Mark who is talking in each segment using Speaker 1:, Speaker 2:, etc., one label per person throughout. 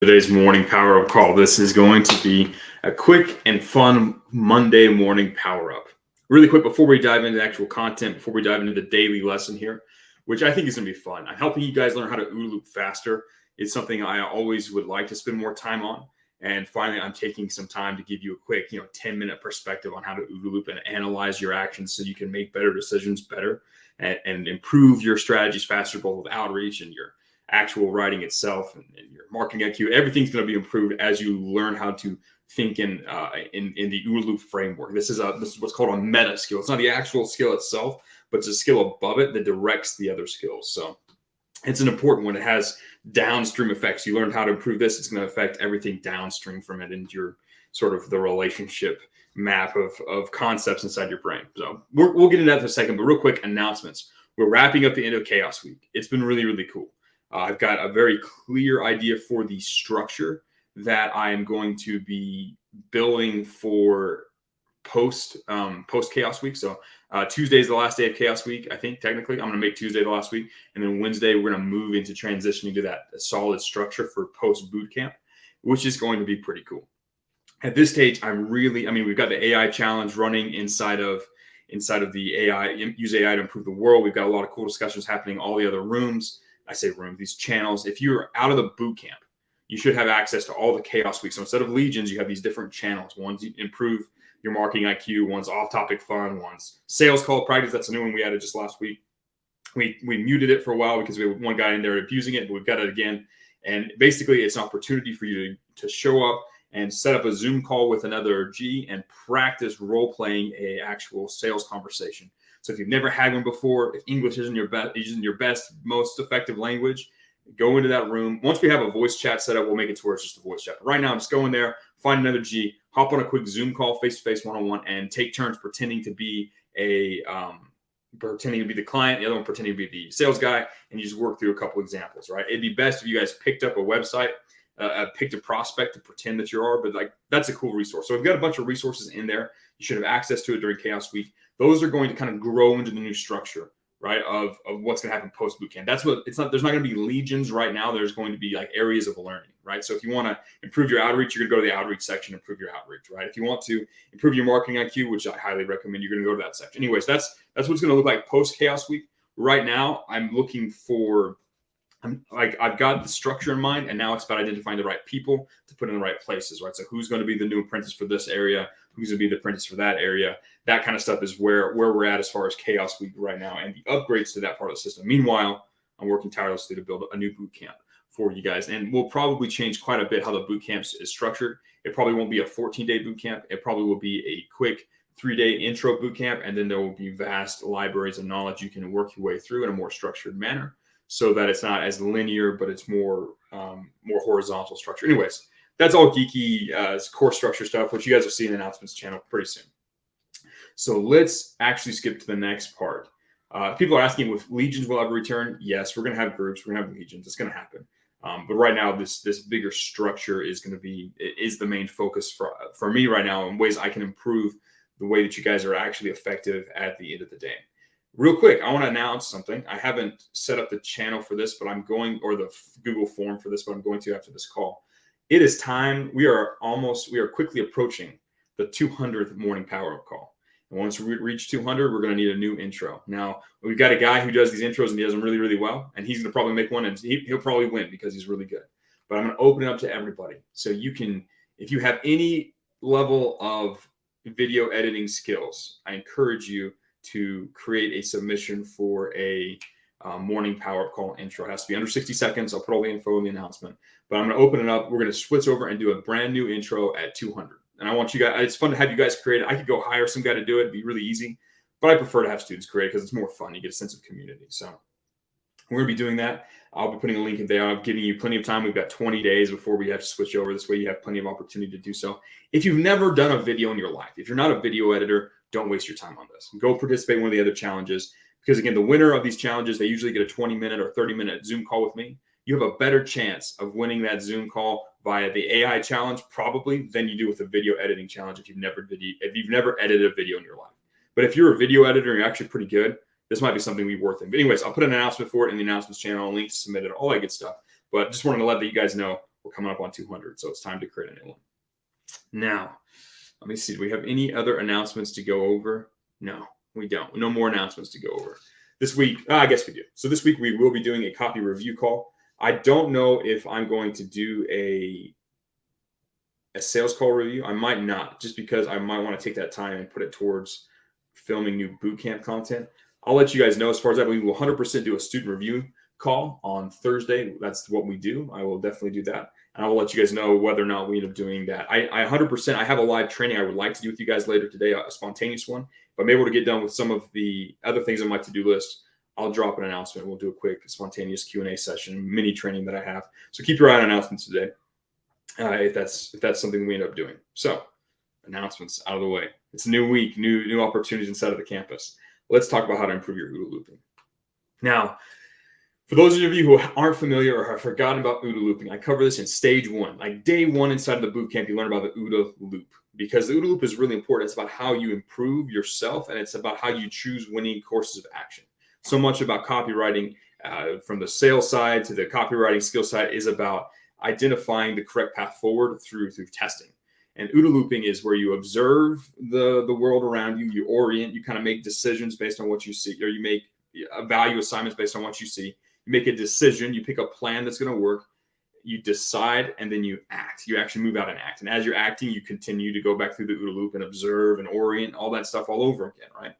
Speaker 1: Today's morning power up call. This is going to be a quick and fun Monday morning power up. Really quick before we dive into the actual content, before we dive into the daily lesson here, which I think is going to be fun. I'm helping you guys learn how to OODA loop faster. It's something I always would like to spend more time on. And finally, I'm taking some time to give you a quick, 10-minute perspective on how to OODA loop and analyze your actions so you can make better decisions better and improve your strategies faster, both with outreach and your actual writing itself and your marketing IQ. Everything's going to be improved as you learn how to think in the OODA loop framework. This is what's called a meta skill. It's not the actual skill itself, but it's a skill above it that directs the other skills. So it's an important one. It has downstream effects. You learn how to improve this, it's going to affect everything downstream from it into your sort of the relationship map of concepts inside your brain. So we'll get into that in a second, but real quick announcements. We're wrapping up the end of Chaos Week. It's been really, really cool. I've got a very clear idea for the structure that I am going to be building for post Chaos Week. So Tuesday is the last day of Chaos Week. I think technically I'm going to make Tuesday the last week, and then Wednesday we're going to move into transitioning to that solid structure for post boot camp, which is going to be pretty cool. At this stage, we've got the AI challenge running inside of the AI, use AI to improve the world. We've got a lot of cool discussions happening in all the other rooms. I say rooms, these channels. If you're out of the boot camp, you should have access to all the Chaos Weeks. So instead of legions, you have these different channels. One's improve your marketing IQ, one's off-topic fun, one's sales call practice. That's a new one we added just last week. We muted it for a while because we had one guy in there abusing it, but we've got it again. And basically, it's an opportunity for you to show up and set up a Zoom call with another G and practice role-playing a actual sales conversation. So if you've never had one before, if English isn't your best, most effective language, go into that room. Once we have a voice chat set up, we'll make it to where it's just a voice chat. But right now, just go in there, find another G, hop on a quick Zoom call, face-to-face, one-on-one, and take turns pretending to be the client, the other one pretending to be the sales guy, and you just work through a couple examples, right? It'd be best if you guys picked up a website, picked a prospect to pretend that you are, but that's a cool resource. So we've got a bunch of resources in there. You should have access to it during Chaos Week. Those are going to kind of grow into the new structure, right, of what's going to happen post bootcamp. That's what it's not. There's not going to be legions right now. There's going to be like areas of learning, right? So if you want to improve your outreach, you're going to go to the outreach section, improve your outreach, right? If you want to improve your marketing IQ, which I highly recommend, you're going to go to that section. Anyways, that's what it's going to look like post Chaos Week. Right now, I'm looking for. I've got the structure in mind, and now it's about identifying the right people to put in the right places, right? So who's going to be the new apprentice for this area? Who's going to be the apprentice for that area? That kind of stuff is where we're at as far as Chaos Week right now and the upgrades to that part of the system. Meanwhile, I'm working tirelessly to build a new boot camp for you guys, and we'll probably change quite a bit how the boot camp is structured. It probably won't be a 14-day boot camp. It probably will be a quick 3-day intro boot camp, and then there will be vast libraries of knowledge you can work your way through in a more structured manner, so that it's not as linear, but it's more horizontal structure. Anyways, that's all geeky core structure stuff, which you guys will see in the announcements channel pretty soon. So let's actually skip to the next part. People are asking if legions will ever return. Yes, we're going to have groups. We're going to have legions. It's going to happen. But right now, this bigger structure is the main focus for me right now, in ways I can improve the way that you guys are actually effective at the end of the day. Real quick, I want to announce something. I haven't set up the channel for this, but I'm going, or the Google form for this, but I'm going to after this call. It is time. We are quickly approaching the 200th morning power-up call. And once we reach 200, we're going to need a new intro. Now, we've got a guy who does these intros, and he does them really, really well. And he's going to probably make one, and he'll probably win because he's really good. But I'm going to open it up to everybody. So you can, if you have any level of video editing skills, I encourage you to create a submission for a morning power-up call intro. It has to be under 60 seconds. I'll put all the info in the announcement. But I'm going to open it up. We're going to switch over and do a brand new intro at 200. And I want you guys, it's fun to have you guys create it. I could go hire some guy to do it. It'd be really easy. But I prefer to have students create it because it's more fun. You get a sense of community. So we're going to be doing that. I'll be putting a link in there. I'm giving you plenty of time. We've got 20 days before we have to switch over. This way you have plenty of opportunity to do so. If you've never done a video in your life, if you're not a video editor, don't waste your time on this. Go participate in one of the other challenges. Because again, the winner of these challenges, they usually get a 20-minute or 30-minute Zoom call with me. You have a better chance of winning that Zoom call via the AI challenge probably than you do with a video editing challenge if you've never edited a video in your life. But if you're a video editor and you're actually pretty good, this might be something we worth it. But anyways, I'll put an announcement for it in the announcements channel, a link to submit it, all that good stuff. But just wanted to let you guys know We're coming up on 200, so it's time to create a new one. Now, let me see. Do we have any other announcements to go over? No, we don't. No more announcements to go over. This week, I guess we do. So this week we will be doing a copy review call. I don't know if I'm going to do a sales call review. I might not, just because I might want to take that time and put it towards filming new bootcamp content. I'll let you guys know. As far as that, we will 100% do a student review call on Thursday. That's what we do. I will definitely do that. And I will let you guys know whether or not we end up doing that. I 100%, I have a live training I would like to do with you guys later today, a spontaneous one. If I'm able to get done with some of the other things on my to-do list, I'll drop an announcement. We'll do a quick spontaneous Q&A session, mini training that I have. So keep your eye on announcements today. If that's something we end up doing. So announcements out of the way. It's a new week, new opportunities inside of the campus. Let's talk about how to improve your OODA looping. Now, for those of you who aren't familiar or have forgotten about OODA looping, I cover this in stage 1. Like day 1 inside of the bootcamp, you learn about the OODA loop, because the OODA loop is really important. It's about how you improve yourself, and it's about how you choose winning courses of action. So much about copywriting, from the sales side to the copywriting skill side, is about identifying the correct path forward through testing. And OODA looping is where you observe the world around you, you orient, you kind of make decisions based on what you see, or you make value assignments based on what you see. You make a decision, you pick a plan that's going to work, you decide, and then you act. You actually move out and act. And as you're acting, you continue to go back through the OODA loop and observe and orient, all that stuff all over again, right?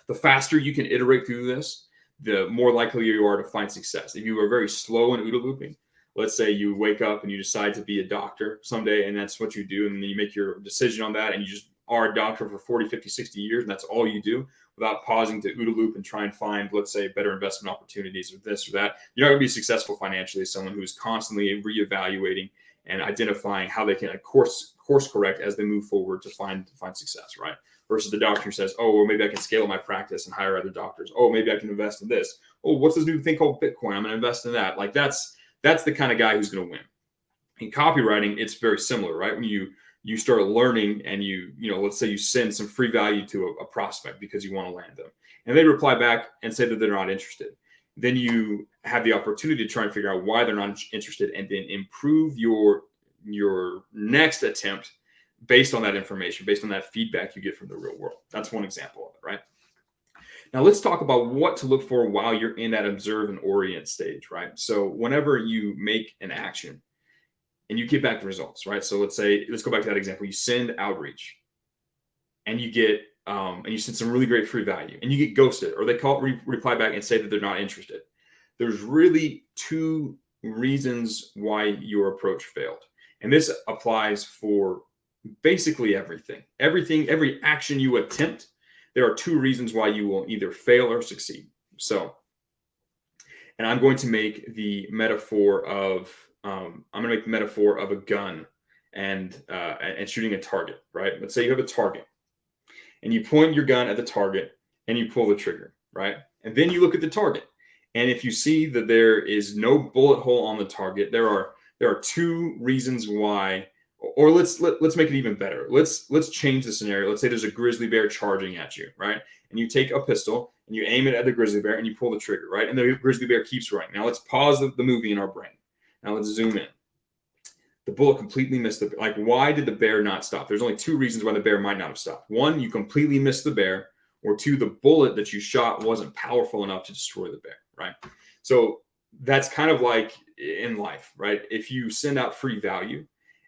Speaker 1: The faster you can iterate through this, the more likely you are to find success. If you are very slow in OODA looping, let's say you wake up and you decide to be a doctor someday, and that's what you do, and then you make your decision on that, and you just are a doctor for 40, 50, 60 years, and that's all you do without pausing to OODA loop and try and find, let's say, better investment opportunities or this or that. You're not going to be successful financially as someone who's constantly reevaluating and identifying how they can course correct as they move forward to find success, right? Versus the doctor who says, oh, well, maybe I can scale my practice and hire other doctors. Oh, maybe I can invest in this. Oh, what's this new thing called Bitcoin? I'm going to invest in that. Like that's the kind of guy who's going to win. In copywriting, it's very similar, right? When you start learning and you let's say you send some free value to a prospect because you want to land them, and they reply back and say that they're not interested. Then you have the opportunity to try and figure out why they're not interested, and then improve your next attempt based on that information, based on that feedback you get from the real world. That's one example of it, right? Now let's talk about what to look for while you're in that observe and orient stage, right? So whenever you make an action and you get back the results, right? So let's go back to that example. You send outreach and you get, and you send some really great free value, and you get ghosted, or they reply back and say that they're not interested. There's really 2 reasons why your approach failed. And this applies for basically everything. Every action you attempt, there are 2 reasons why you will either fail or succeed. So, and I'm going to make the metaphor of a gun and shooting a target, right? Let's say you have a target, and you point your gun at the target and you pull the trigger, right? And then you look at the target, and if you see that there is no bullet hole on the target, there are 2 reasons why. Or let's make it even better. Let's change the scenario. Let's say there's a grizzly bear charging at you, right? And you take a pistol and you aim it at the grizzly bear and you pull the trigger, right? And the grizzly bear keeps running. Now let's pause the movie in our brain. Now let's zoom in. The bullet completely missed the, like, why did the bear not stop? There's only 2 reasons why the bear might not have stopped. 1, you completely missed the bear, or 2, the bullet that you shot wasn't powerful enough to destroy the bear, right? So that's kind of like in life, right? If you send out free value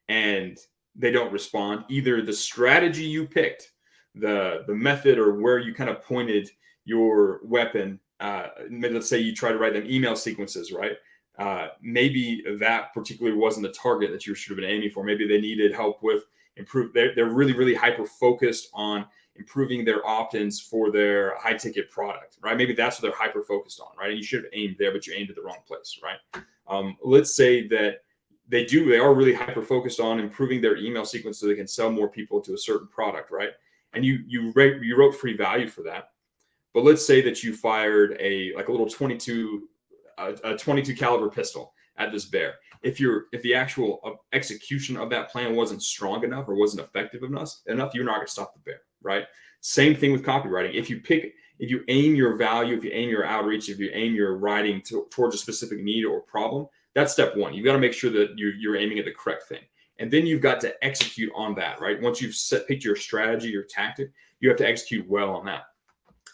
Speaker 1: and they don't respond, either the strategy you picked, the method, or where you kind of pointed your weapon, let's say you try to write them email sequences, right? Maybe that particularly wasn't the target that you should have been aiming for. Maybe they needed help with they're really, really hyper focused on improving their opt-ins for their high ticket product, right? Maybe that's what they're hyper focused on, right? And you should have aimed there, but you aimed at the wrong place, right? Let's say that they are really hyper focused on improving their email sequence so they can sell more people to a certain product, right? And you wrote free value for that. But let's say that you fired a little 22 caliber pistol at this bear. If the actual execution of that plan wasn't strong enough or wasn't effective enough, you're not going to stop the bear, right? Same thing with copywriting. If you aim your value, if you aim your outreach, if you aim your writing towards a specific need or problem, That's step one. You've got to make sure that you're aiming at the correct thing. And then you've got to execute on that, right? Once you've picked your strategy, your tactic, you have to execute well on that.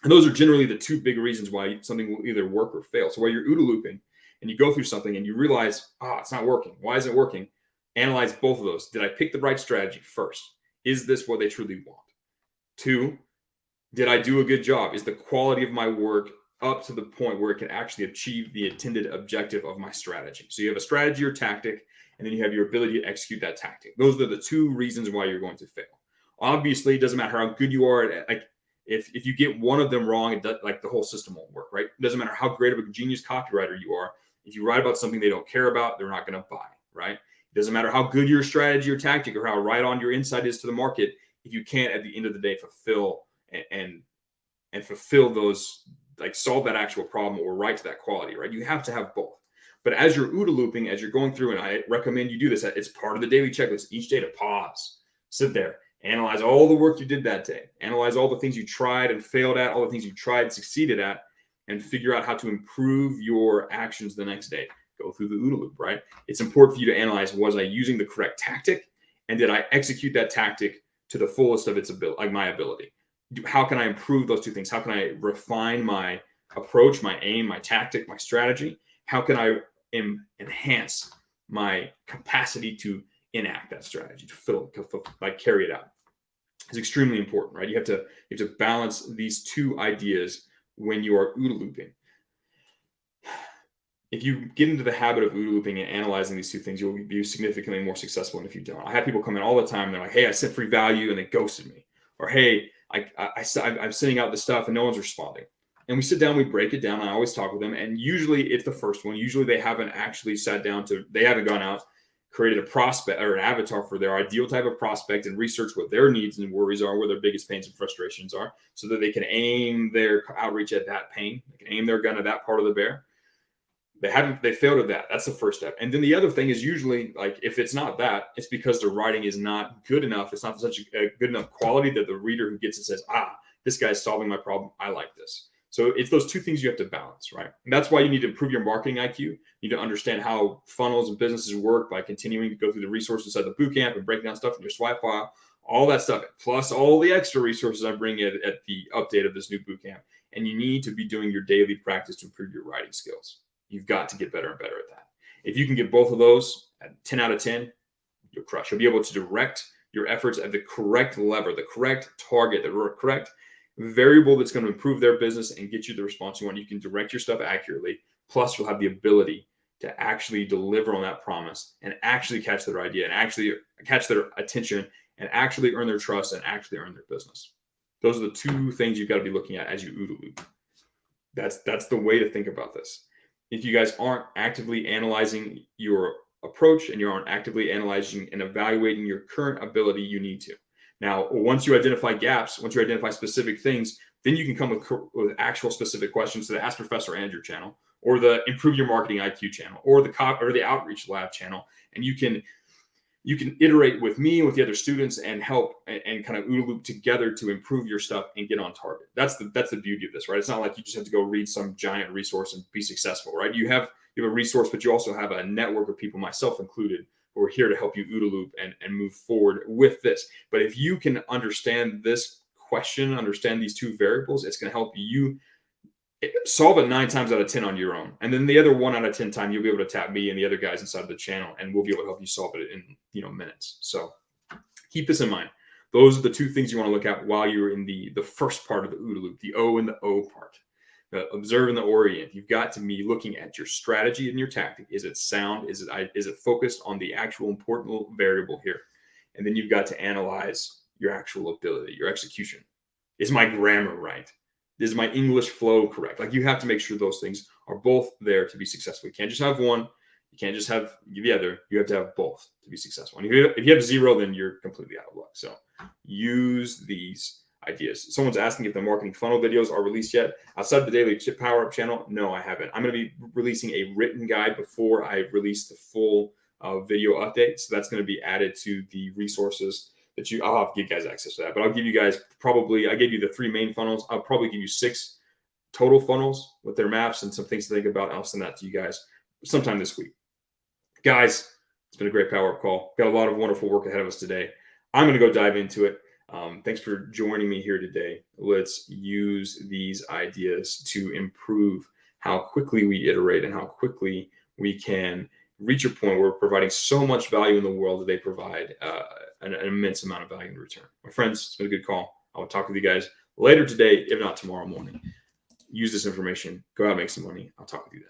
Speaker 1: And those are generally the two big reasons why something will either work or fail. So while you're OODA looping and you go through something and you realize, it's not working. Why isn't it working? Analyze both of those. Did I pick the right strategy first? Is this what they truly want? Two, did I do a good job? Is the quality of my work up to the point where it can actually achieve the intended objective of my strategy? So you have a strategy or tactic, and then you have your ability to execute that tactic. Those are the two reasons why you're going to fail. Obviously, it doesn't matter how good you are at, like, if you get one of them wrong, it does, like, the whole system won't work, right? It doesn't matter how great of a genius copywriter you are. If you write about something they don't care about, they're not going to buy, right? It doesn't matter how good your strategy or tactic or how right on your insight is to the market. If you can't, at the end of the day, fulfill and fulfill those, like, solve that actual problem or write to that quality, right? You have to have both. But as you're OODA looping, as you're going through, and I recommend you do this, it's part of the daily checklist each day to pause, sit there, analyze all the work you did that day, analyze all the things you tried and failed at, all the things you tried and succeeded at, and figure out how to improve your actions the next day. Go through the OODA loop, right? It's important for you to analyze, was I using the correct tactic? And did I execute that tactic to the fullest of its ability, like my ability? How can I improve those two things? How can I refine my approach, my aim, my tactic, my strategy? How can I enhance my capacity to enact that strategy, to carry it out? It's extremely important, right? You have to balance these two ideas when you are OODA looping. If you get into the habit of OODA looping and analyzing these two things, you'll be significantly more successful than if you don't. I have people come in all the time, and they're like, hey, I sent free value and they ghosted me. Or, hey, I'm sending out the stuff and no one's responding. And we sit down, we break it down. I always talk with them. And usually it's the first one. Usually they haven't actually they haven't gone out, created a prospect or an avatar for their ideal type of prospect and research what their needs and worries are, where their biggest pains and frustrations are, so that they can aim their outreach at that pain. They can aim their gun at that part of the bear. They failed at that. That's the first step. And then the other thing is usually, like, if it's not that, it's because the writing is not good enough. It's not such a good enough quality that the reader who gets it says, this guy's solving my problem. I like this. So it's those two things you have to balance, right? And that's why you need to improve your marketing IQ. You need to understand how funnels and businesses work by continuing to go through the resources inside the bootcamp and break down stuff in your swipe file, all that stuff, plus all the extra resources I bring at the update of this new bootcamp. And you need to be doing your daily practice to improve your writing skills. You've got to get better and better at that. If you can get both of those at 10 out of 10, you'll crush. You'll be able to direct your efforts at the correct lever, the correct target, the correct variable that's going to improve their business and get you the response you want. You can direct your stuff accurately. Plus, you'll have the ability to actually deliver on that promise and actually catch their idea and actually catch their attention and actually earn their trust and actually earn their business. Those are the two things you've got to be looking at as you OODA loop. That's the way to think about this. If you guys aren't actively analyzing your approach and you aren't actively analyzing and evaluating your current ability, you need to. Now, once you identify gaps, once you identify specific things, then you can come with actual specific questions to the Ask Professor Andrew channel, or the Improve Your Marketing IQ channel, or the Outreach Lab channel, and you can iterate with me, with the other students, and help and kind of OODA loop together to improve your stuff and get on target. That's the beauty of this, right? It's not like you just have to go read some giant resource and be successful, right? You have a resource, but you also have a network of people, myself included, who are here to help you OODA loop and move forward with this. But if you can understand this question, understand these two variables, it's going to help you solve it 9 times out of 10 on your own. And then the other 1 out of 10 time, you'll be able to tap me and the other guys inside of the channel, and we'll be able to help you solve it in minutes. So keep this in mind. Those are the two things you want to look at while you're in the first part of the OODA loop, the O and the O part. The observe and the orient. You've got to be looking at your strategy and your tactic. Is it sound? Is it focused on the actual important variable here? And then you've got to analyze your actual ability, your execution. Is my grammar right? Is my English flow correct? Like, you have to make sure those things are both there to be successful. You can't just have one. You can't just have the other. You have to have both to be successful. And if you have 0, then you're completely out of luck. So use these ideas. Someone's asking if the marketing funnel videos are released yet. Outside the Daily Power Up channel, no, I haven't. I'm going to be releasing a written guide before I release the full video update. So that's going to be added to the resources that I'll have to give you guys access to that. But I'll give you guys I gave you the 3 main funnels. I'll probably give you 6 total funnels with their maps and some things to think about. I'll send that to you guys sometime this week. Guys, it's been a great power up call. Got a lot of wonderful work ahead of us today. I'm going to go dive into it. Thanks for joining me here today. Let's use these ideas to improve how quickly we iterate and how quickly we can reach a point where we're providing so much value in the world that they provide an immense amount of value in return. My friends, it's been a good call. I will talk with you guys later today, if not tomorrow morning. Use this information. Go out and make some money. I'll talk with you then.